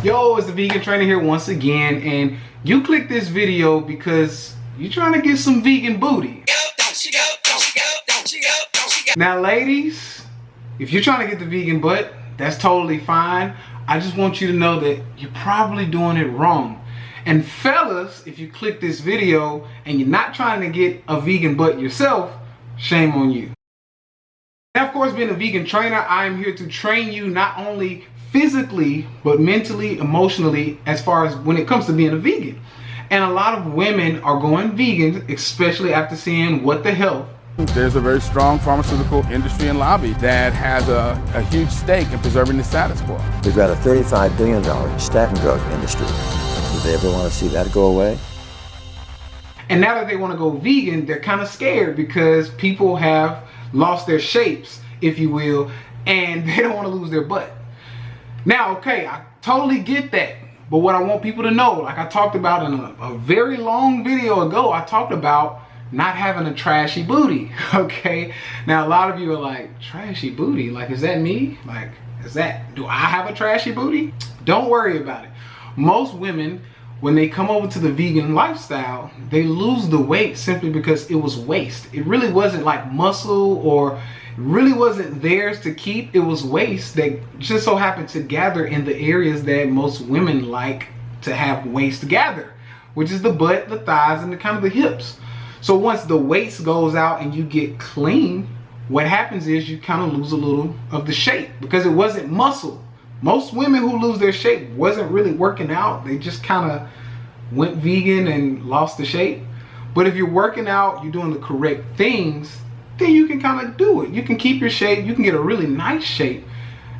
Yo, it's the Vegan Trainer here once again, and you click this video because you're trying to get some vegan booty. Now ladies, if you're trying to get the vegan butt, that's totally fine. I just want you to know that you're probably doing it wrong. And fellas, if you click this video and you're not trying to get a vegan butt yourself, shame on you. Now, of course, being a vegan trainer, I am here to train you not only physically, but mentally, emotionally, as far as when it comes to being a vegan. And a lot of women are going vegan, especially after seeing What the Health. There's a very strong pharmaceutical industry and lobby that has a huge stake in preserving the status quo. We've got a $35 billion statin drug industry. Do they ever want to see that go away? And now that they want to go vegan, they're kind of scared because people have lost their shapes, if you will, and they don't want to lose their butt. Now, okay, I totally get that. But what I want people to know, like I talked about in a very long video ago, I talked about not having a trashy booty, okay? Now, a lot of you are like, trashy booty? Like, is that me? Like, do I have a trashy booty? Don't worry about it. Most women, when they come over to the vegan lifestyle, they lose the weight simply because it was waste. It really wasn't like muscle, or it really wasn't theirs to keep. It was waste that just so happened to gather in the areas that most women like to have waste gather, which is the butt, the thighs, and the kind of the hips. So once the waste goes out and you get clean, what happens is you kind of lose a little of the shape because it wasn't muscle. Most women who lose their shape wasn't really working out. They just kind of went vegan and lost the shape. But if you're working out, you're doing the correct things, then you can kind of do it. You can keep your shape. You can get a really nice shape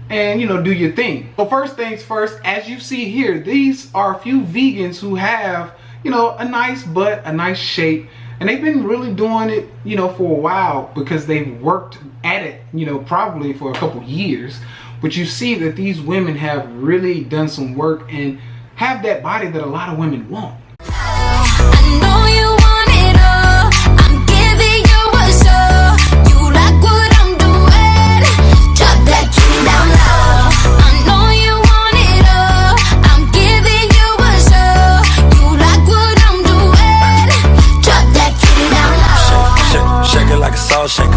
and, you know, do your thing. So first things first, as you see here, these are a few vegans who have, you know, a nice butt, a nice shape. And they've been really doing it, you know, for a while because they've worked at it, you know, probably for a couple years. But you see that these women have really done some work and have that body that a lot of women want. I know you want it all. I'm giving you a show. You like what I'm doing. Drop that kitty down low. I know you want it all. I'm giving you a show. You like what I'm doing. Drop that kitty down low. Shake it like a salt shaker.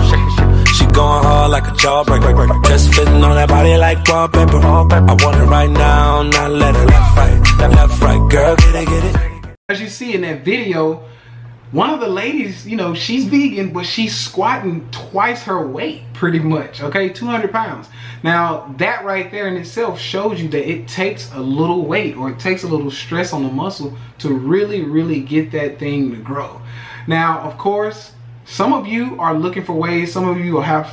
She going hard like a jawbreaker. Just fitting on that body like wallpaper. I want it right now, not let it left, right, girl, get it. As you see in that video, one of the ladies, you know, she's vegan, but she's squatting twice her weight, pretty much, okay, 200 pounds. Now, that right there in itself shows you that it takes a little weight, or it takes a little stress on the muscle to really, really get that thing to grow. Now, of course, some of you are looking for ways, some of you have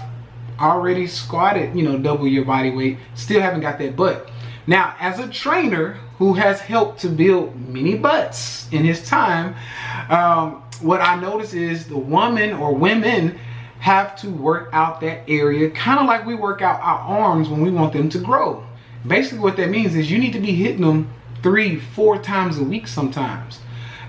already squatted, you know, double your body weight, still haven't got that butt. Now, as a trainer who has helped to build many butts in his time, what I notice is the woman or women have to work out that area kind of like we work out our arms when we want them to grow. Basically what that means is you need to be hitting them 3-4 times a week sometimes.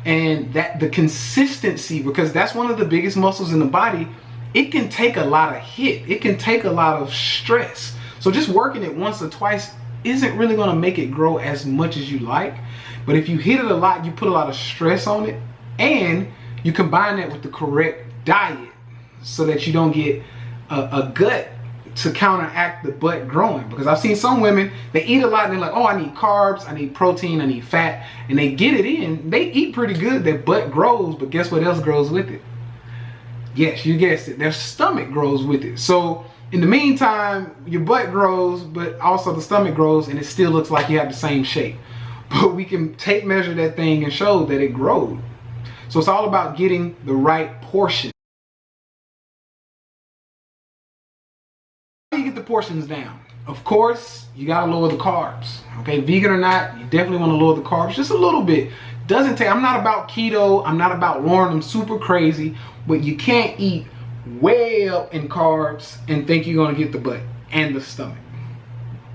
And that the consistency, because that's one of the biggest muscles in the body, it can take a lot of hit. It can take a lot of stress. So just working it once or twice isn't really going to make it grow as much as you like. But if you hit it a lot, you put a lot of stress on it, and you combine that with the correct diet so that you don't get a gut to counteract the butt growing. Because I've seen some women, they eat a lot and they're like, oh, I need carbs, I need protein, I need fat, and they get it in. They eat pretty good, their butt grows, but guess what else grows with it? Yes, you guessed it, their stomach grows with it. So in the meantime, your butt grows, but also the stomach grows, and it still looks like you have the same shape. But we can tape measure that thing and show that it growed. So it's all about getting the right portion. How do you get the portions down? Of course, you gotta lower the carbs. Okay, vegan or not, you definitely want to lower the carbs just a little bit. Doesn't take, I'm not about keto, I'm not about lowering them super crazy, but you can't eat way up in carbs and think you're gonna get the butt and the stomach.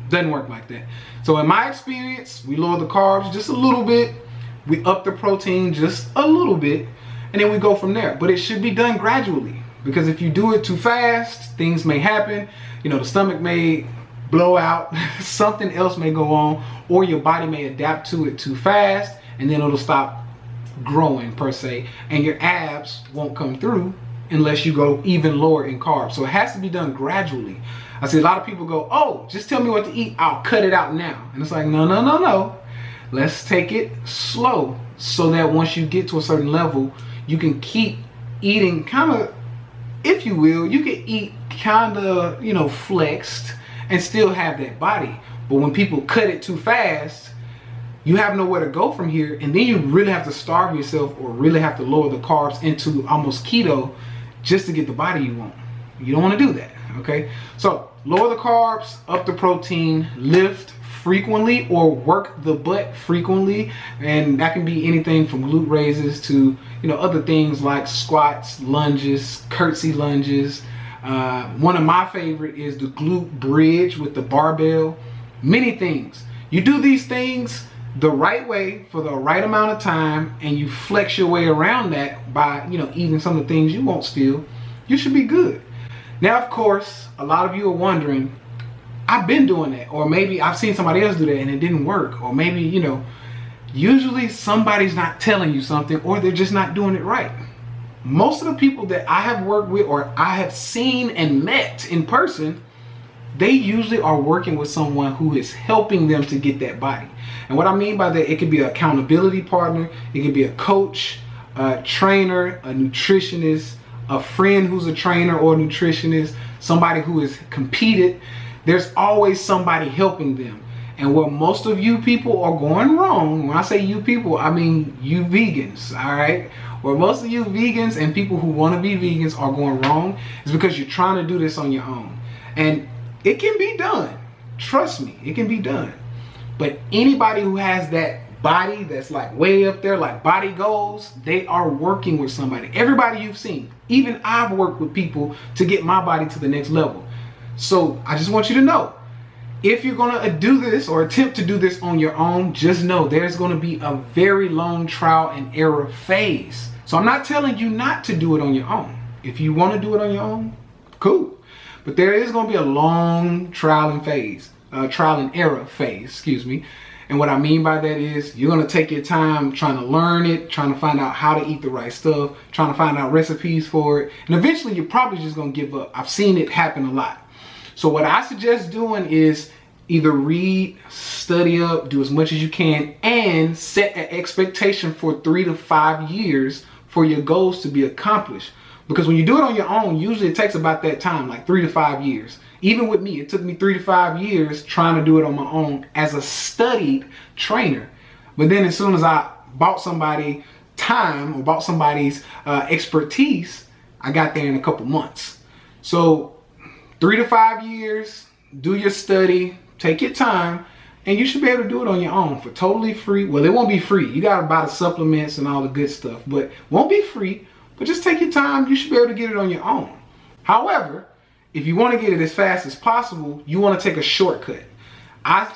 Doesn't work like that. So in my experience, we lower the carbs just a little bit, we up the protein just a little bit, and then we go from there. But it should be done gradually, because if you do it too fast, things may happen. You know, the stomach may blow out, something else may go on, or your body may adapt to it too fast, and then it'll stop growing per se, and your abs won't come through unless you go even lower in carbs. So it has to be done gradually. I see a lot of people go, oh, just tell me what to eat, I'll cut it out now. And it's like, no. Let's take it slow so that once you get to a certain level, you can keep eating kind of, if you will, you can eat kind of, you know, flexed and still have that body. But when people cut it too fast, you have nowhere to go from here, and then you really have to starve yourself or really have to lower the carbs into almost keto just to get the body you want. You don't want to do that, okay? So lower the carbs, up the protein, lift frequently or work the butt frequently, and that can be anything from glute raises to, you know, other things like squats, lunges, curtsy lunges. One of my favorite is the glute bridge with the barbell. Many things. You do these things the right way for the right amount of time, and you flex your way around that by, you know, eating some of the things you won't steal, you should be good. Now, of course, a lot of you are wondering, I've been doing that, or maybe I've seen somebody else do that and it didn't work, or maybe, you know, usually somebody's not telling you something, or they're just not doing it right. Most of the people that I have worked with or I have seen and met in person, they usually are working with someone who is helping them to get that body. And what I mean by that, it could be an accountability partner, it could be a coach, a trainer, a nutritionist, a friend who's a trainer or a nutritionist, somebody who has competed. There's always somebody helping them. And where most of you people are going wrong, when I say you people, I mean you vegans, all right? Where most of you vegans and people who want to be vegans are going wrong is because you're trying to do this on your own. And it can be done. Trust me, it can be done. But anybody who has that body that's like way up there, like body goals, they are working with somebody. Everybody you've seen, even I've worked with people to get my body to the next level. So I just want you to know, if you're gonna do this or attempt to do this on your own, just know there's gonna be a very long trial and error phase. So I'm not telling you not to do it on your own. If you wanna do it on your own, cool. But there is gonna be a long trial and error phase, excuse me. And what I mean by that is you're gonna take your time trying to learn it, trying to find out how to eat the right stuff, trying to find out recipes for it. And eventually you're probably just gonna give up. I've seen it happen a lot. So what I suggest doing is either read, study up, do as much as you can, and set an expectation for 3 to 5 years for your goals to be accomplished. Because when you do it on your own, usually it takes about that time, like 3 to 5 years. Even with me, it took me 3 to 5 years trying to do it on my own as a studied trainer. But then as soon as I bought somebody time or bought somebody's expertise, I got there in a couple months. So 3 to 5 years, do your study, take your time, and you should be able to do it on your own for totally free. Well, it won't be free. You gotta buy the supplements and all the good stuff, but it won't be free. But just take your time, you should be able to get it on your own. However, if you want to get it as fast as possible, you want to take a shortcut. I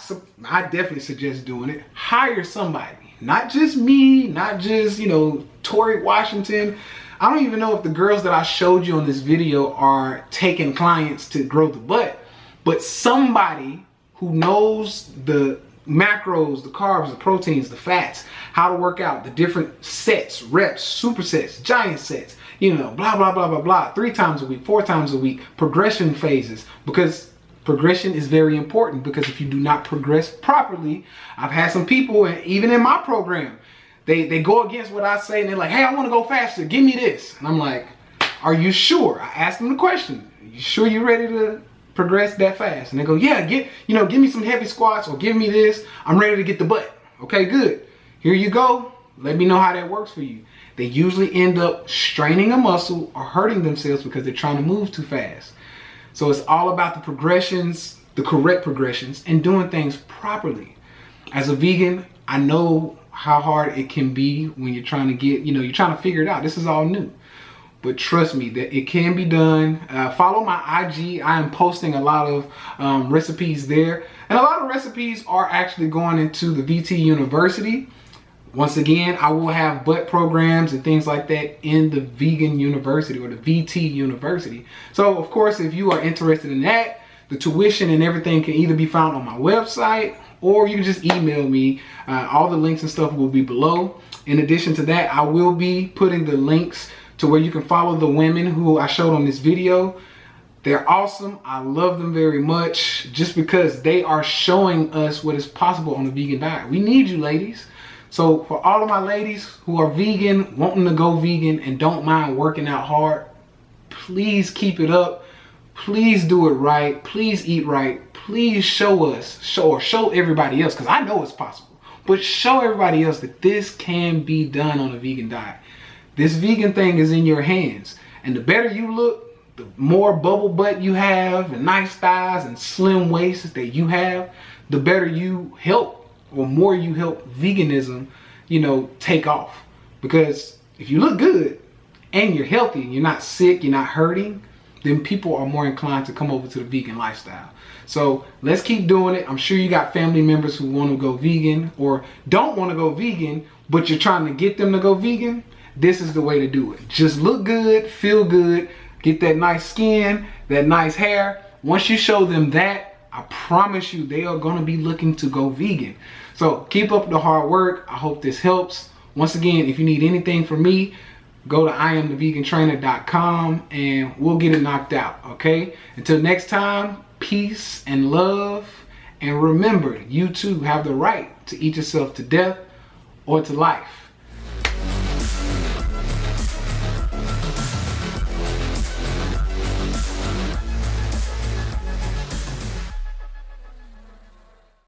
definitely suggest doing it. Hire somebody, not just me, not just, you know, Tori Washington. I don't even know if the girls that I showed you on this video are taking clients to grow the butt, but somebody who knows the macros, the carbs, the proteins, the fats, how to work out, the different sets, reps, supersets, giant sets, you know, blah, blah, blah, blah, blah, 3 times a week, 4 times a week, progression phases, because progression is very important. Because if you do not progress properly, I've had some people, and even in my program, they go against what I say, and they're like, hey, I want to go faster, give me this. And I'm like, are you sure? I asked them the question, are you sure you're ready to progress that fast? And they go, yeah, give me some heavy squats, or give me this, I'm ready to get the butt. Okay, good, here you go, let me know how that works for you. They usually end up straining a muscle or hurting themselves because they're trying to move too fast. So it's all about the progressions, the correct progressions, and doing things properly. As a vegan, I know how hard it can be when you're trying to get, you're trying to figure it out. This is all new. But trust me that it can be done. Follow my IG. I am posting a lot of recipes there. And a lot of recipes are actually going into the VT University. Once again, I will have butt programs and things like that in the Vegan University or the VT University. So of course, if you are interested in that, The tuition and everything can either be found on my website, or you can just email me. All the links and stuff will be below. In addition to that, I will be putting the links to where you can follow the women who I showed on this video. They're awesome. I love them very much just because they are showing us what is possible on a vegan diet. We need you, ladies. So for all of my ladies who are vegan, wanting to go vegan and don't mind working out hard, please keep it up. Please do it right. Please eat right. Please show everybody else, because I know it's possible, but show everybody else that this can be done on a vegan diet. This vegan thing is in your hands. And the better you look, the more bubble butt you have and nice thighs and slim waists that you have, the better you help, or more you help veganism, you know, take off. Because if you look good and you're healthy and you're not sick, you're not hurting, then people are more inclined to come over to the vegan lifestyle. So let's keep doing it. I'm sure you got family members who want to go vegan or don't want to go vegan, but you're trying to get them to go vegan. This is the way to do it. Just look good, feel good, get that nice skin, that nice hair. Once you show them that, I promise you they are going to be looking to go vegan. So keep up the hard work. I hope this helps. Once again, if you need anything from me, go to IamTheVeganTrainer.com and we'll get it knocked out, okay? Until next time, peace and love. And remember, you too have the right to eat yourself to death or to life.